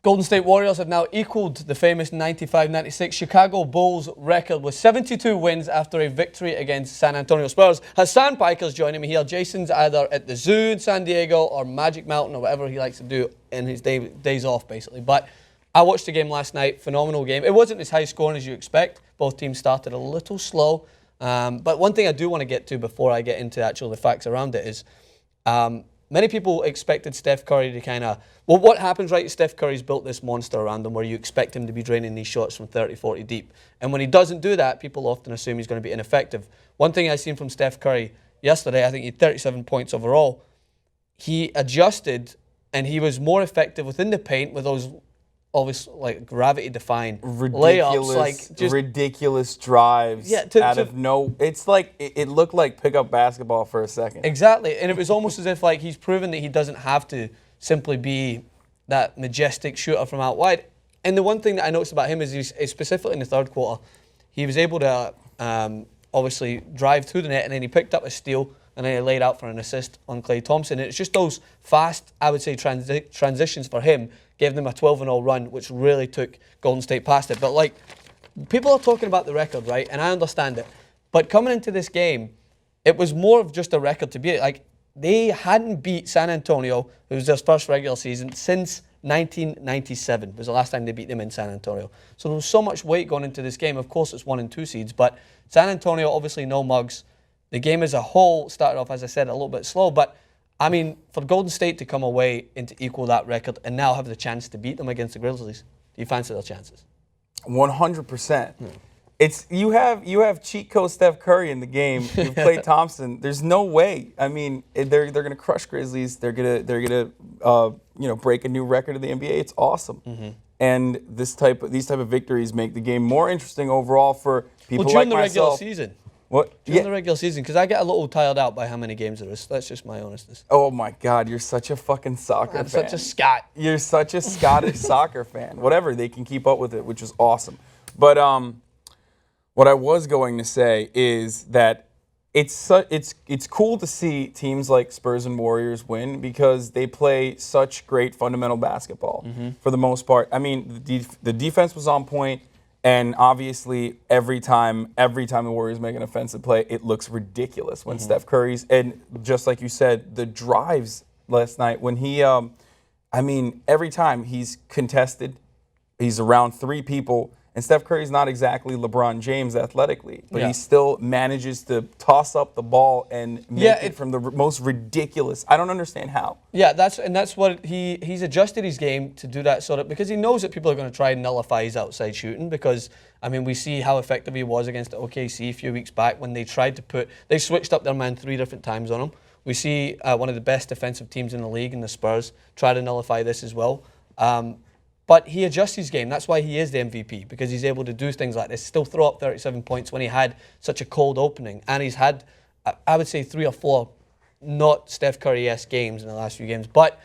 Golden State Warriors have now equaled the famous 95-96 Chicago Bulls record with 72 wins after a victory against San Antonio Spurs. Hassan Piker's joining me here. Jason's either at the zoo in San Diego or Magic Mountain or whatever he likes to do in his days off, basically. But I watched the game last night. Phenomenal game. It wasn't as high scoring as you expect. Both teams started a little slow. But one thing I do want to get to before I get into actual the facts around it is many people expected Steph Curry to kind of... Well, what happens, right? Steph Curry's built this monster around him where you expect him to be draining these shots from 30, 40 deep. And when he doesn't do that, people often assume he's going to be ineffective. One thing I seen from Steph Curry yesterday, I think he had 37 points overall. He adjusted and he was more effective within the paint with those always like gravity-defying layups, like just ridiculous drives. Yeah, it's like it looked like pickup basketball for a second. Exactly, and it was almost as if like he's proven that he doesn't have to simply be that majestic shooter from out wide. And the one thing that I noticed about him is he's specifically in the third quarter, he was able to obviously drive to the net, and then he picked up a steal, and then he laid out for an assist on Klay Thompson. And it's just those fast, I would say, transitions for him gave them a 12-0 run, which really took Golden State past it. But like, people are talking about the record, right? And I understand it. But coming into this game, it was more of just a record to beat. Like, they hadn't beat San Antonio, who was their first regular season, since 1997 was the last time they beat them in San Antonio. So there was so much weight going into this game. Of course, it's 1 and 2 seeds, but San Antonio, obviously no mugs. The game as a whole started off, as I said, a little bit slow, but I mean, for Golden State to come away and to equal that record and now have the chance to beat them against the Grizzlies, do you fancy their chances? 100%. It's you have cheat code Steph Curry in the game. You play Thompson. There's no way. I mean, they're gonna crush Grizzlies. They're gonna break a new record of the NBA. It's awesome. And these type of victories make the game more interesting overall for people like myself. During the regular season. What? During the regular season, because I get a little tired out by how many games there is. That's just my honestness. Oh my God, you're such a fucking soccer fan. I'm such a Scot. You're such a Scottish soccer fan. Whatever, they can keep up with it, which is awesome. But what I was going to say is that it's cool to see teams like Spurs and Warriors win because they play such great fundamental basketball for the most part. I mean, the defense was on point. And obviously, every time the Warriors make an offensive play, it looks ridiculous when Steph Curry's, and just like you said, the drives last night when he, every time he's contested, he's around 3 people, and Steph Curry's not exactly LeBron James athletically, but he still manages to toss up the ball and make it from the most ridiculous. I don't understand how. Yeah, that's what he's adjusted his game to do that sort of, because he knows that people are going to try and nullify his outside shooting, because I mean we see how effective he was against OKC a few weeks back when they switched up their man 3 different times on him. We see one of the best defensive teams in the league in the Spurs try to nullify this as well. But he adjusts his game. That's why he is the MVP, because he's able to do things like this, still throw up 37 points when he had such a cold opening. And he's had, I would say, 3 or 4 not Steph Curry-esque games in the last few games. But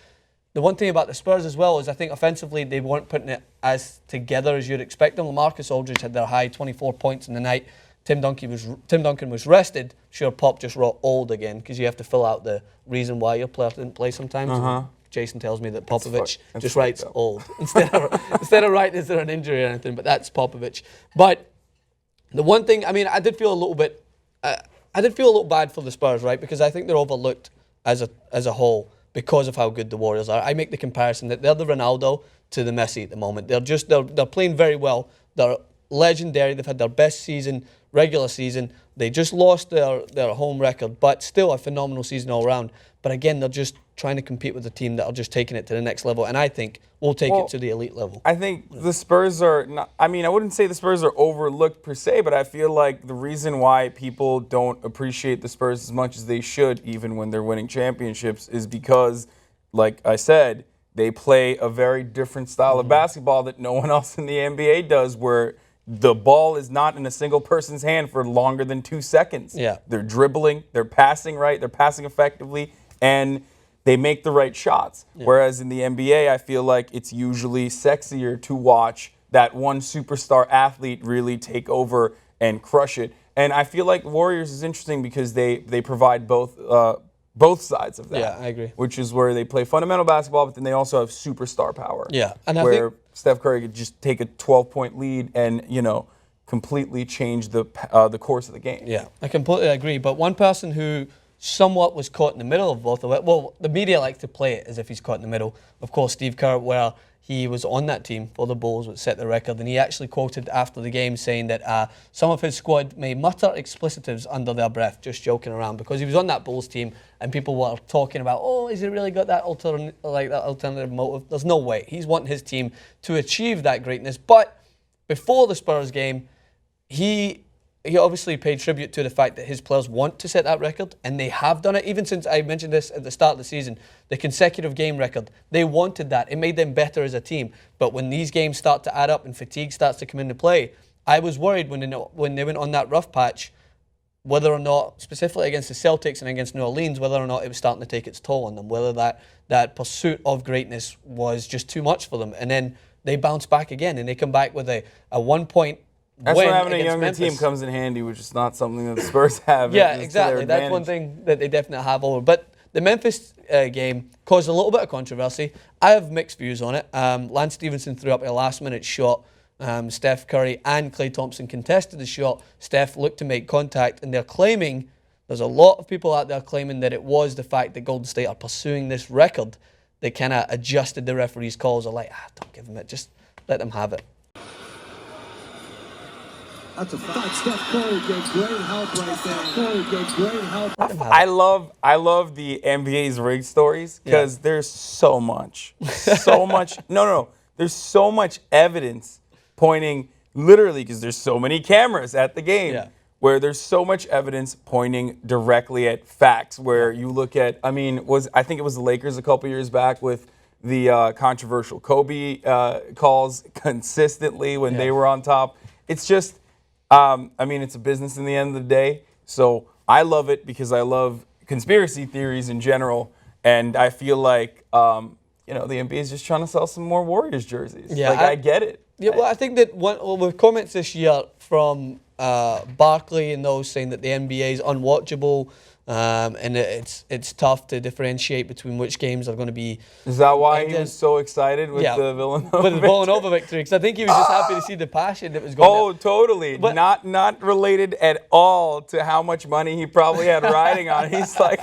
the one thing about the Spurs as well is I think offensively they weren't putting it as together as you'd expect them. LaMarcus Aldridge had their high 24 points in the night. Tim Duncan was rested. Sure, Pop just wrote old again, because you have to fill out the reason why your player didn't play sometimes. Jason tells me that Popovich just writes old instead of writing is there an injury or anything, but that's Popovich. But the one thing, I mean, I did feel a little bad for the Spurs, right? Because I think they're overlooked as a whole because of how good the Warriors are. I make the comparison that they're the Ronaldo to the Messi at the moment. They're playing very well. They're legendary. They've had their best season, regular season. They just lost their home record, but still a phenomenal season all around. But again, they're just trying to compete with a team that are just taking it to the next level, and I think we'll take it to the elite level. I think the Spurs are not, I mean, I wouldn't say the Spurs are overlooked per se, but I feel like the reason why people don't appreciate the Spurs as much as they should, even when they're winning championships, is because, like I said, they play a very different style of basketball that no one else in the NBA does, where the ball is not in a single person's hand for longer than 2 seconds. Yeah. They're dribbling, they're passing right, they're passing effectively, and they make the right shots. Whereas in the NBA, I feel like it's usually sexier to watch that one superstar athlete really take over and crush it. And I feel like Warriors is interesting because they provide both both sides of that. Yeah, I agree. Which is where they play fundamental basketball, but then they also have superstar power. Yeah, and I where think Steph Curry could just take a 12-point lead and completely change the course of the game. Yeah, I completely agree. But one person who somewhat was caught in the middle of both of it, well, the media likes to play it as if he's caught in the middle. Of course, Steve Kerr, where he was on that team for the Bulls, which set the record, and he actually quoted after the game saying that some of his squad may mutter explicitives under their breath, just joking around, because he was on that Bulls team and people were talking about, oh, has he really got that alternative motive? There's no way. He's wanting his team to achieve that greatness. But before the Spurs game, he obviously paid tribute to the fact that his players want to set that record, and they have done it. Even since I mentioned this at the start of the season, the consecutive game record, they wanted that. It made them better as a team. But when these games start to add up and fatigue starts to come into play, I was worried when they went on that rough patch, whether or not, specifically against the Celtics and against New Orleans, whether or not it was starting to take its toll on them, whether that pursuit of greatness was just too much for them. And then they bounce back again, and they come back with a 1 point That's where having a younger Memphis. team comes in handy, which is not something that the Spurs have. Yeah, exactly. That's one thing that they definitely have over. But the Memphis game caused a little bit of controversy. I have mixed views on it. Lance Stevenson threw up a last-minute shot. Steph Curry and Klay Thompson contested the shot. Steph looked to make contact, and they're claiming, there's a lot of people out there claiming that it was the fact that Golden State are pursuing this record that kind of adjusted the referee's calls. Are like, don't give them it. Just let them have it. That's a fact. Steph Curry gets great help right there. Curry gets great help. I love the NBA's rig stories because there's so much. No. There's so much evidence pointing, literally, because there's so many cameras at the game, where there's so much evidence pointing directly at facts. Where you look at, I think it was the Lakers a couple years back with the controversial Kobe calls consistently when they were on top. It's just, it's a business in the end of the day. So I love it because I love conspiracy theories in general, and I feel like the NBA is just trying to sell some more Warriors jerseys. Yeah, I get it. Yeah, well, I think that with comments this year from Barkley and those saying that the NBA is unwatchable, and it's tough to differentiate between which games are going to be. Is that why he was so excited with the Villanova victory? Because I think he was just happy to see the passion that was going. Oh, totally. But not related at all to how much money he probably had riding on it. He's like,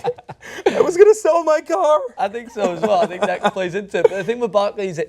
I was going to sell my car. I think so as well. I think that plays into it. But the thing with Barkley is that,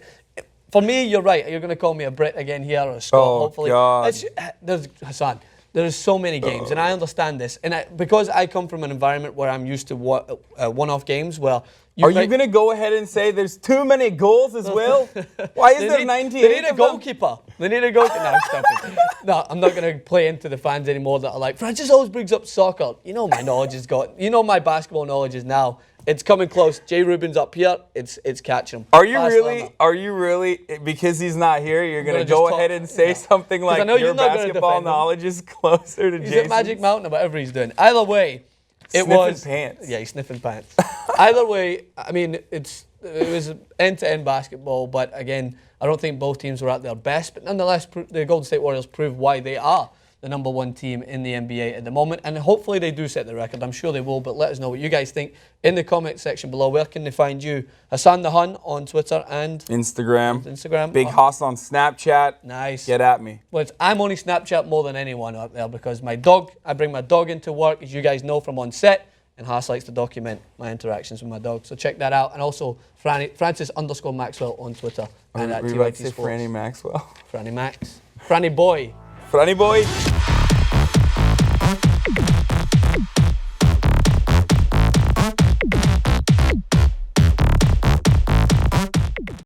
for me, you're right. You're going to call me a Brit again here or a Scot, hopefully. God. There's Hassan. There's so many games, and I understand this. And because I come from an environment where I'm used to one-off games where... Are you going to go ahead and say there's too many goals as well? Why is there 98 They need a goalkeeper. They need a goalkeeper. No, stop it. No, I'm not going to play into the fans anymore that are like, Francis always brings up soccer. You know my knowledge has got... You know my basketball knowledge is now... It's coming close. Jay Rubin's up here. It's catching him. Are you really? Because he's not here, you're going to go ahead and say something like your basketball knowledge is closer to Jason's? He's at Magic Mountain or whatever he's doing. Either way, sniffing pants. Yeah, he's sniffing pants. Either way, it was end-to-end basketball, but again, I don't think both teams were at their best. But nonetheless, the Golden State Warriors proved why they are the number one team in the NBA at the moment, and hopefully they do set the record. I'm sure they will, but let us know what you guys think in the comment section below. Where can they find you? Hassan the Hun on Twitter and Instagram. Big Haas on Snapchat. Nice. Get at me. Well, I'm only Snapchat more than anyone out there because I bring my dog into work, as you guys know from on set, and Haas likes to document my interactions with my dog. So check that out. And also Francis_Maxwell on Twitter. And at TYT Sports. Franny Maxwell. Franny Max. Franny Boy. Franny Boy.